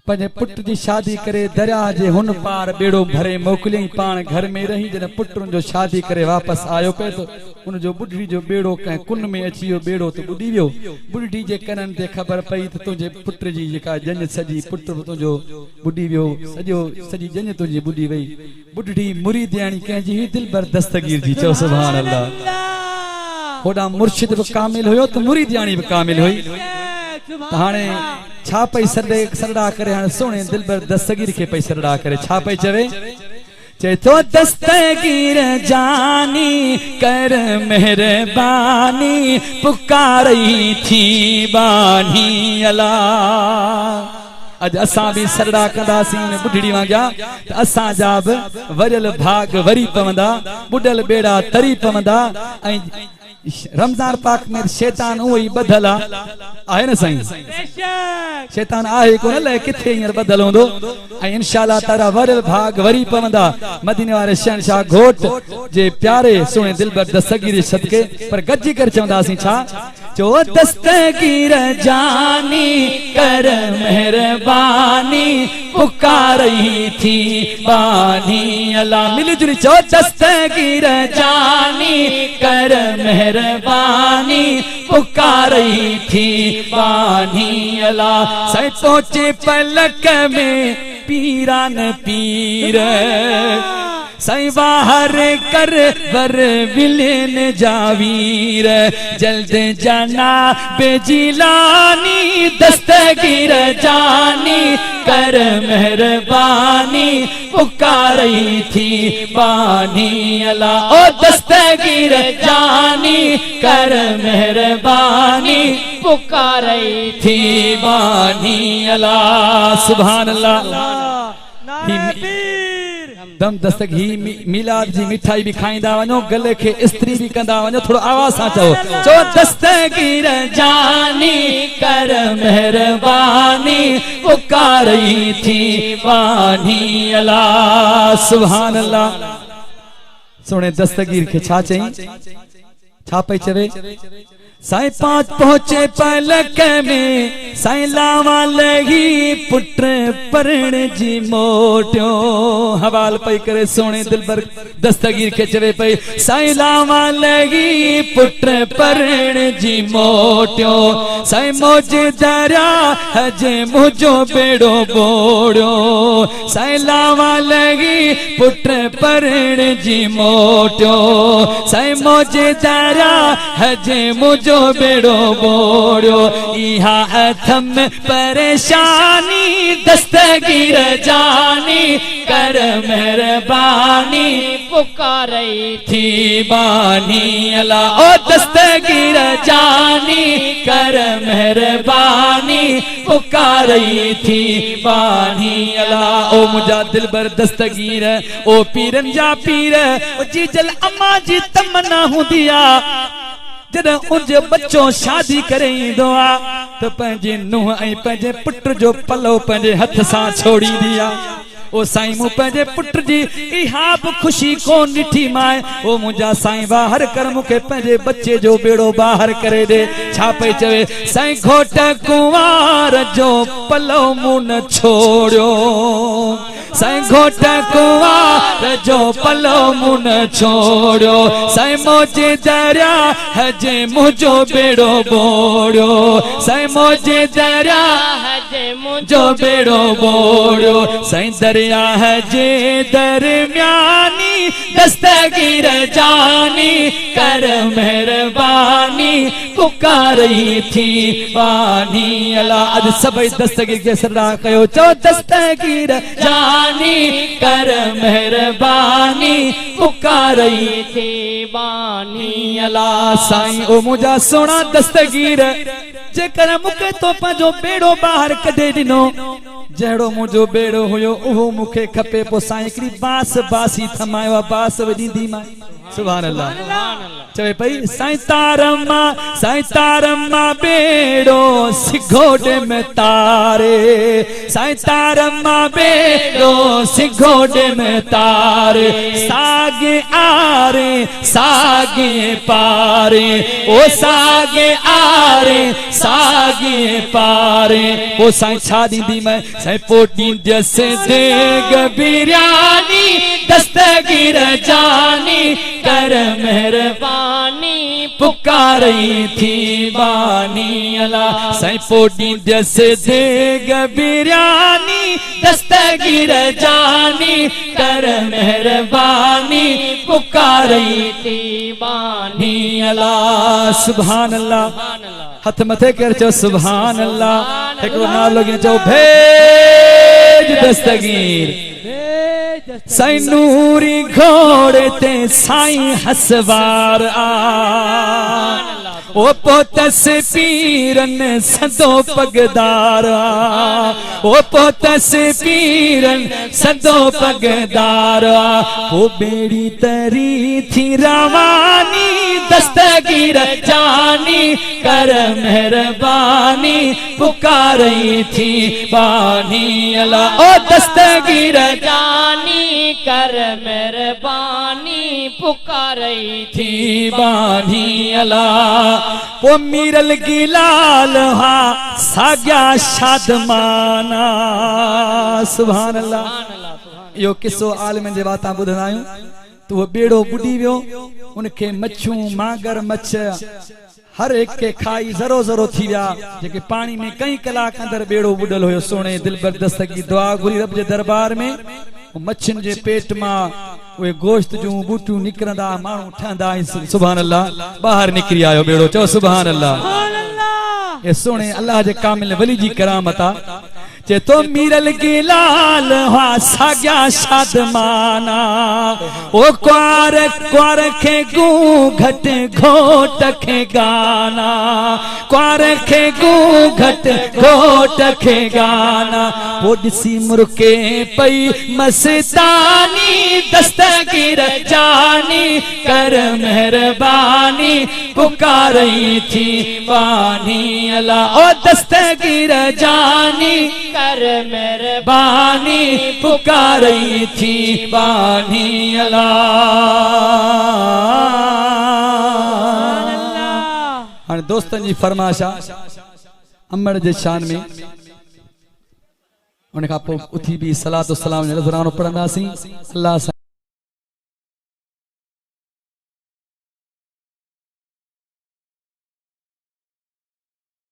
पंहिंजे पुट जी शादी करे दरिया जे हुन पार बेड़ो भरे मोकिलियईं पाण घर में रही जॾहिं पुटनि जो शादी करे वापसि आयो पिए तो उन जो बुढ़ी जो बेड़ो कंहिं कुन में अची वियो बेड़ो तो ॿुॾी वियो बुढ़ी जे कननि ते ख़बर पई त तुंहिंजे पुट जी जेका जंज सॼी पुट तुंहिंजो ॿुॾी वियो सॼी जंज तुंहिंजी ॿुॾी वई बुढ़ी मुरीदियाणी कंहिंजी हुई दिलबर दस्तगीर जी चओ सुभान अल्लाह होॾां मुर्शिद बि कामिल हुयो त मुरीदियाणी बि कामिल हुई हाणे छा पई सरड़ा करे हाणे सोने दिलबर दस्तगीर के पई सरड़ा करे छा पई चवे तो दस्तगीर जानी कर मेहरबानी पुकारई थी बानी अला अज असां भी सरड़ा कंदासीं बुढ़ड़ी वांगुरु त असां जा बि वरियल भाग वरी पवंदा बुॾल बेड़ा तरी पवंदा ऐं रमजान पाक में शैतान उही बदल आहे न साईं शैतान आहे कोन अलाए किथे हींअर बदल हूंदो ऐं इंशाअल्लाह ताला वरियल भाग वरी पवंदा मदीने वारे शहंशाह घोट जे प्यारे सुहिणे दिलबर दस्तगीर सदके पर गॾिजी करे चवंदासीं छा चो दस्तगीर जानी कर मेहरबानी पुकारई थी बानी अल्लाह मिली जुली चो दस्तगीर जानी कर मेहरबानी पुकारई थी बानी अल्लाह सै सोचे पलक में पीरान पीर साईं बाहर कर वर विलेन जावीर जल्द जाना बेजिलानी दस्तगीर जानी कर मेहरबानी पुकारई थी बानी अल्लाह ओ दस्तगीर जानी कर मेहरबानी पुकारई थी बानी अल्लाह सुभान अल्लाह दम दस्तक ही मिलाद जी मिठाई भी खाईंदा वञो गले के इस्त्री भी कंदा वञो थोड़ो आवाज सां चओ दस्तगीर जानी कर मेहरबानी पुकारई थी बानी अल्लाह सुभान अल्लाह सुने दस्तगीर के छा चई छा पई चवे साईं पांच पहुंचे पलक में साईं लावा लगी पुट परण जी मोटियो हवाल पई करे सोने दिलबर दस्तगीर के चवे पई साईं लावा लगी पुट परण जी मोटियो साईं मौज दरिया हजे मुझो बेड़ो बोड़ो साईं लावा लगी पुट परण जी मोटियो साईं मौज दरिया हजे मुझो बेड़ो बोड़ो इहा अथम परेशानी दस्तगीर जानी कर मेहरबानी पुकारई थी बानी अल्लाह ओ दस्तगीर जानी कर मेहरबानी पुकारई थी बानी अल्लाह ओ मुझा दिलबर दस्तगीर ओ पीरन जा पीर ओ जीजल अम्मा जी तमन्ना हुंदी आ जॾहिं उनजो बच्चो शादी करे ईंदो आहे त पंहिंजे नुंहुं ऐं पंहिंजे पुट जो पलो पंहिंजे हथ सां छोड़ींदी आहे ओ साईं मूं पंहिंजे पुट जी इहा बि ख़ुशी कोन ॾिठी माए ओ मुंहिंजा साईं ॿाहिरि कर मूंखे पंहिंजे बच्चे जो बेड़ो ॿाहिरि करे ॾे छा पई चवे साईं घोट कुंवार जो पलो मूं न छोड़ियो साईं घोट कुंवार जो पलो मूं न छोड़ियो साईं मौजे दरिया हजे मुंहिंजो बेड़ो बोड़ियो साईं मौजे दरिया हजे मुंहिंजो बेड़ो बोड़ियो साईं दरिया हजे दरमियानी दस्तगीर जानी कर मेहरबानी पुकारई थी बानी अल्लाह अज सभई दस्तगीर के सरड़ा कयो चो दस्तगीर जानी कर मेहरबानी पुकारई थी बानी अल्लाह साईं ओ मुझा सोना दस्तगीर जेकर मूंखे तो पंहिंजो बेड़ो ॿाहिरि कढे ॾिनो जहिड़ो मुंहिंजो बेड़ो हुयो उहो मूंखे खपे पोइ साईं हिकिड़ी बास बासी थमायो आहे बास ॾींदी मां सुभान अल्लाह चवे पई साईं तारम्मा बेड़ो सिघोड़े में तारे साईं तारम्मा बेड़ो सिघोड़े में तारे सागे आरे सागे पारे ओ सागे आरे सागे पारे ओ साईं छा दींदी मैं साईं पोटी जैसे देग बिरयानी दस्तगीर जानी कर मेहरबानी पुकारी थी बानी अला साईं पोटी जैसे देग बिरयानी दस्तगीर जानी कर मेहरबानी पुकारी थी बानी अला सुभान अल्लाह हथ मथे कर चो सुभान अल्लाह एक नालो चो भेज दस्तगीर साईं नूरी घोड़े ते साईं हसवार आ ओ पोतस पीरन सदो पगदार ओ पोतस पीरन सदो पगदार ओ बेड़ी तरी थी रवानी दस्तगीर जानी कर मेहरबानी पुकारी थी बानी अला ओ दस्तगीर जानी कर मेहरबानी पुकारी थी बानी अला वो मीरल गिलाल हा साग्या शादमाना सुभान अल्लाह यो किस्सो आलम जे बात ॿुधंदा आहियूं तो वो बेड़ो बुडी वियो उनके मच्छूं मागर मच्छ हर एक के खाई जरो जरो थी विया जेके पानी में कई कलाक अंदर बेड़ो बुडल हुयो सोने दिलबर दस्तगी दुआ घुरी रब जे दरबार में मच्छिन जे पेट मां वे गोश्त जो बूटियूं निकरंदा माण्हू ठहंदा सुभान अल्लाह बाहर निकरी आयो बेड़ो चो सुभान अल्लाह ये सोने अल्लाह जे कामिल वली जी करामत आ जे तो मीरल गिलाल हा साग्या शादमाना ओ क्वार क्वार के गू घट घोट के गाना क्वार के गू घट घोट के गाना वो दिसी मुर्के पई मस्तानी दस्तगीर जानी कर मेहरबानी पुकारी थी बानी अला ओ दस्तगीर जानी कर मेहरबानी पुकारी थी बानी अला हाणे दोस्तन जी फरमाशा अमर जे शान में उन खां पोइ उथी बि सलात सलाम नज़रानो पढ़ंदासीं अल्लाह